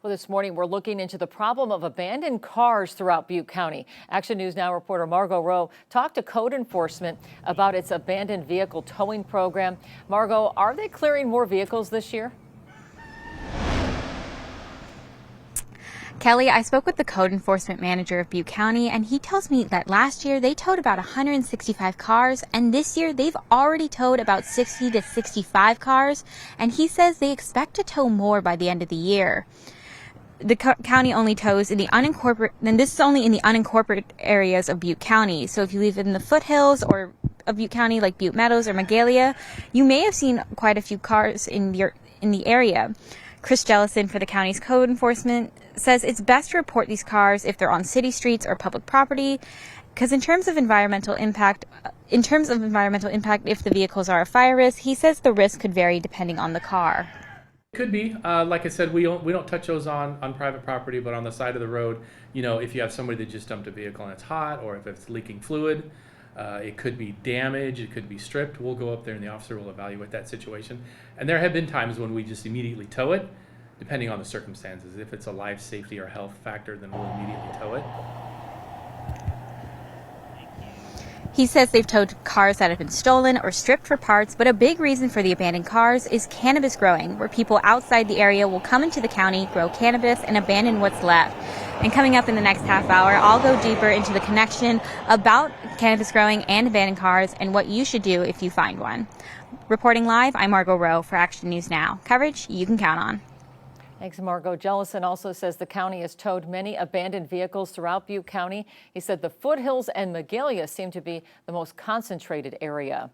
Well, this morning we're looking into the problem of abandoned cars throughout Butte County. Action News Now reporter Margot Rowe talked to code enforcement about its abandoned vehicle towing program. Margot, are they clearing more vehicles this year? Kelly, I spoke with the code enforcement manager of Butte County, and he tells me that last year they towed about 165 cars, and this year they've already towed about 60 to 65 cars, and he says they expect to tow more by the end of the year. The county only tows in the unincorporated, and this is only in the unincorporated areas of Butte County. So if you live in the foothills or of Butte County, like Butte Meadows or Magalia, you may have seen quite a few cars in the area. Chris Jellison for the county's code enforcement says it's best to report these cars if they're on city streets or public property, because in terms of environmental impact, if the vehicles are a fire risk, he says the risk could vary depending on the car. Could be. Like I said, we don't touch those on private property, but on the side of the road, if you have somebody that just dumped a vehicle and it's hot, or if it's leaking fluid, it could be damaged, it could be stripped. We'll go up there and the officer will evaluate that situation. And there have been times when we just immediately tow it, depending on the circumstances. If it's a life safety or health factor, then we'll immediately tow it. He says they've towed cars that have been stolen or stripped for parts, but a big reason for the abandoned cars is cannabis growing, where people outside the area will come into the county, grow cannabis, and abandon what's left. And coming up in the next half hour, I'll go deeper into the connection about cannabis growing and abandoned cars and what you should do if you find one. Reporting live, I'm Margot Rowe for Action News Now. Coverage you can count on. Thanks, Margot. Jellison also says the county has towed many abandoned vehicles throughout Butte County. He said the foothills and Magalia seem to be the most concentrated area.